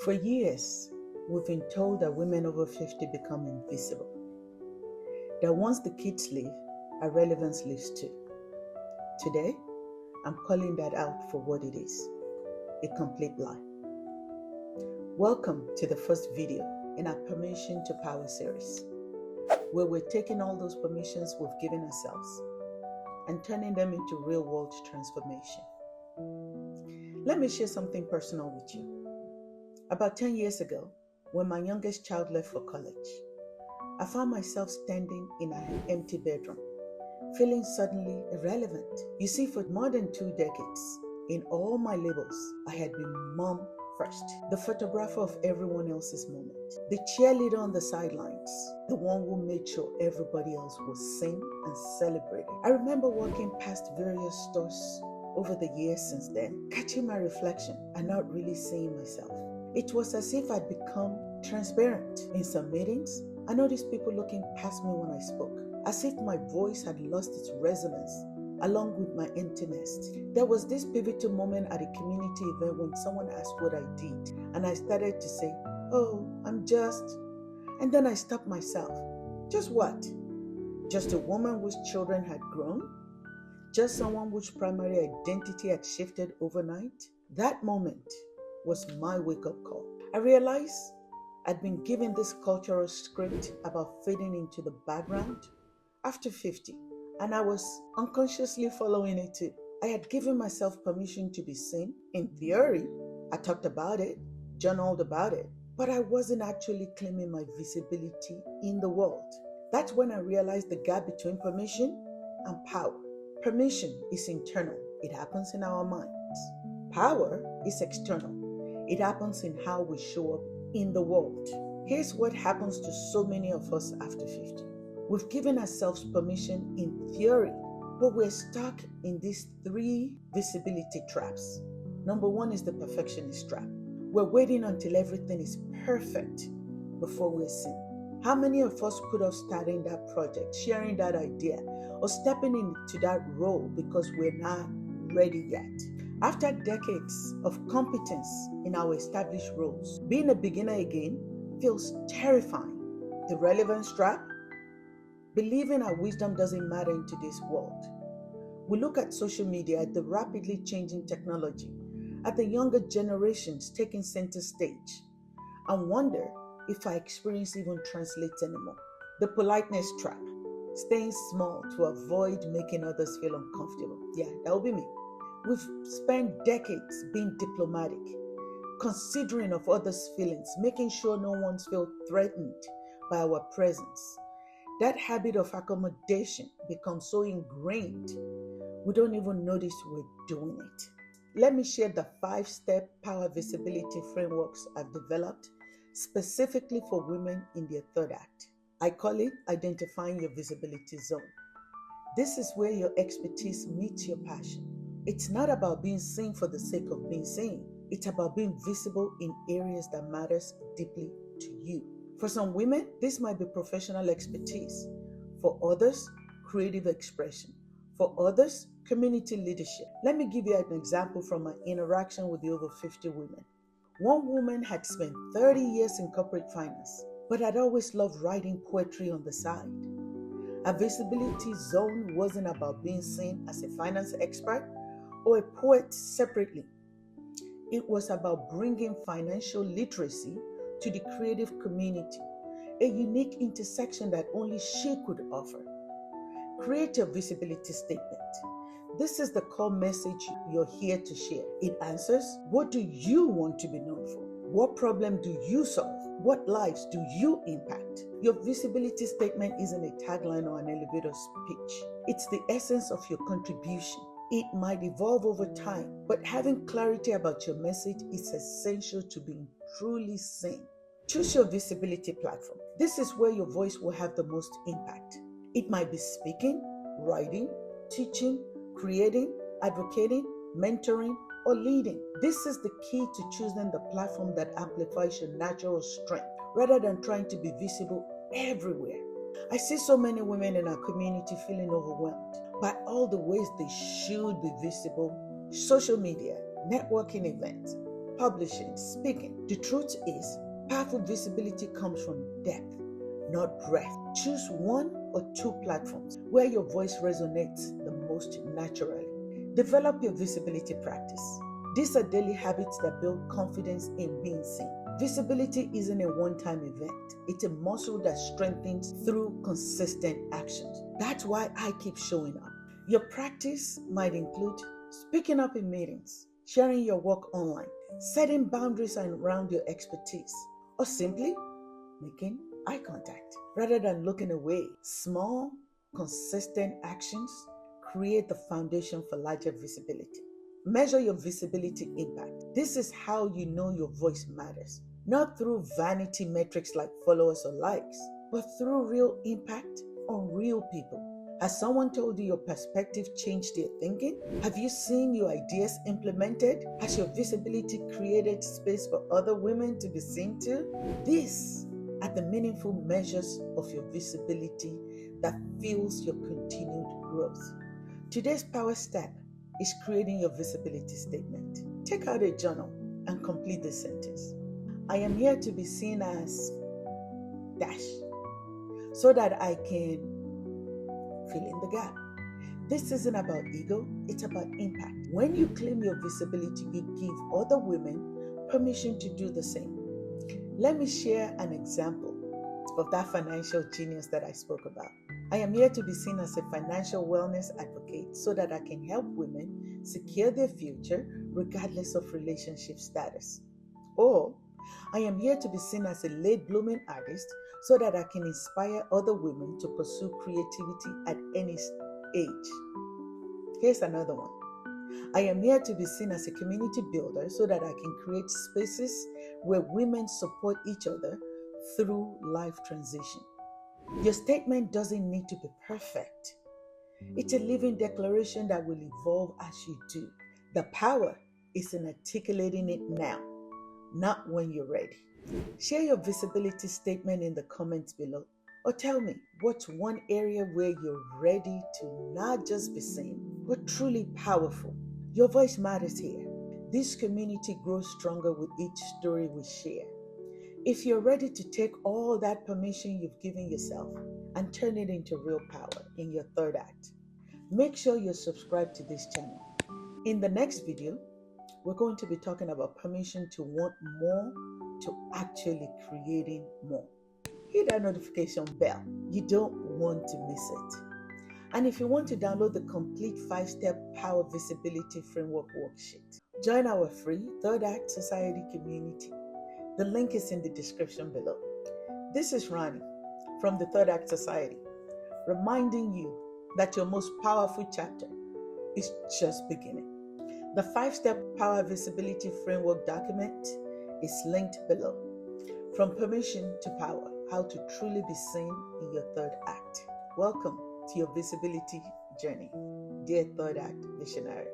For years, we've been told that women over 50 become invisible. That once the kids leave, our relevance leaves too. Today, I'm calling that out for what it is, a complete lie. Welcome to the first video in our Permission to Power series, where we're taking all those permissions we've given ourselves and turning them into real-world transformation. Let me share something personal with you. About 10 years ago, when my youngest child left for college, I found myself standing in an empty bedroom, feeling suddenly irrelevant. You see, for more than 2 decades, in all my labels, I had been mom first, the photographer of everyone else's moment, the cheerleader on the sidelines, the one who made sure everybody else was seen and celebrated. I remember walking past various stores over the years since then, catching my reflection and not really seeing myself. It was as if I'd become transparent. In some meetings, I noticed people looking past me when I spoke, as if my voice had lost its resonance along with my emptiness. There was this pivotal moment at a community event when someone asked what I did, and I started to say, "Oh, I'm just..." And then I stopped myself. Just what? Just a woman whose children had grown? Just someone whose primary identity had shifted overnight? That moment was my wake-up call. I realized I'd been given this cultural script about fading into the background after 50, and I was unconsciously following it too. I had given myself permission to be seen. In theory, I talked about it, journaled about it, but I wasn't actually claiming my visibility in the world. That's when I realized the gap between permission and power. Permission is internal. It happens in our minds. Power is external. It happens in how we show up in the world. Here's what happens to so many of us after 50. We've given ourselves permission in theory, but we're stuck in these 3 visibility traps. Number 1 is the perfectionist trap. We're waiting until everything is perfect before we're seen. How many of us put off starting that project, sharing that idea, or stepping into that role because we're not ready yet? After decades of competence in our established roles, being a beginner again feels terrifying. The relevance trap, believing our wisdom doesn't matter in today's world. We look at social media, at the rapidly changing technology, at the younger generations taking center stage, and wonder if our experience even translates anymore. The politeness trap, staying small to avoid making others feel uncomfortable. Yeah, that will be me. We've spent decades being diplomatic, considering of others' feelings, making sure no one feels threatened by our presence. That habit of accommodation becomes so ingrained, we don't even notice we're doing it. Let me share the 5-step power visibility frameworks I've developed specifically for women in their third act. I call it identifying your visibility zone. This is where your expertise meets your passion. It's not about being seen for the sake of being seen. It's about being visible in areas that matters deeply to you. For some women, this might be professional expertise. For others, creative expression. For others, community leadership. Let me give you an example from my interaction with the over 50 women. One woman had spent 30 years in corporate finance, but had always loved writing poetry on the side. Her visibility zone wasn't about being seen as a finance expert or a poet separately. It was about bringing financial literacy to the creative community, a unique intersection that only she could offer. Create your visibility statement. This is the core message you're here to share. It answers, what do you want to be known for? What problem do you solve? What lives do you impact? Your visibility statement isn't a tagline or an elevator speech. It's the essence of your contribution. It might evolve over time, but having clarity about your message is essential to being truly seen. Choose your visibility platform. This is where your voice will have the most impact. It might be speaking, writing, teaching, creating, advocating, mentoring, or leading. This is the key to choosing the platform that amplifies your natural strength rather than trying to be visible everywhere. I see so many women in our community feeling overwhelmed by all the ways they should be visible: social media, networking events, publishing, speaking. The truth is, powerful visibility comes from depth, not breadth. Choose one or two platforms where your voice resonates the most naturally. Develop your visibility practice. These are daily habits that build confidence in being seen. Visibility isn't a one-time event. It's a muscle that strengthens through consistent actions. That's why I keep showing up. Your practice might include speaking up in meetings, sharing your work online, setting boundaries around your expertise, or simply making eye contact rather than looking away. Small, consistent actions create the foundation for larger visibility. Measure your visibility impact. This is how you know your voice matters. Not through vanity metrics like followers or likes, but through real impact on real people. Has someone told you your perspective changed their thinking? Have you seen your ideas implemented? Has your visibility created space for other women to be seen too? These are the meaningful measures of your visibility that fuels your continued growth. Today's power step is creating your visibility statement. Take out a journal and complete this sentence. I am here to be seen as dash, so that I can fill in the gap. This isn't about ego, it's about impact. When you claim your visibility, you give other women permission to do the same. Let me share an example of that financial genius that I spoke about. I am here to be seen as a financial wellness advocate so that I can help women secure their future regardless of relationship status. Or, I am here to be seen as a late blooming artist so that I can inspire other women to pursue creativity at any age. Here's another one. I am here to be seen as a community builder so that I can create spaces where women support each other through life transition. Your statement doesn't need to be perfect. It's a living declaration that will evolve as you do. The power is in articulating it now, not when you're ready. Share your visibility statement in the comments below, or tell me what's one area where you're ready to not just be seen, but truly powerful. Your voice matters here. This community grows stronger with each story we share. If you're ready to take all that permission you've given yourself and turn it into real power in your third act, make sure you're subscribed to this channel. In the next video, we're going to be talking about permission to want more to actually creating more. Hit that notification bell. You don't want to miss it. And if you want to download the complete 5-step Power Visibility Framework worksheet, join our free Third Act Society community. The link is in the description below. This is Rani from the Third Act Society, reminding you that your most powerful chapter is just beginning. The 5-step Power Visibility Framework document is linked below. From permission to power, how to truly be seen in your third act. Welcome to your visibility journey, dear Third Act Visionary.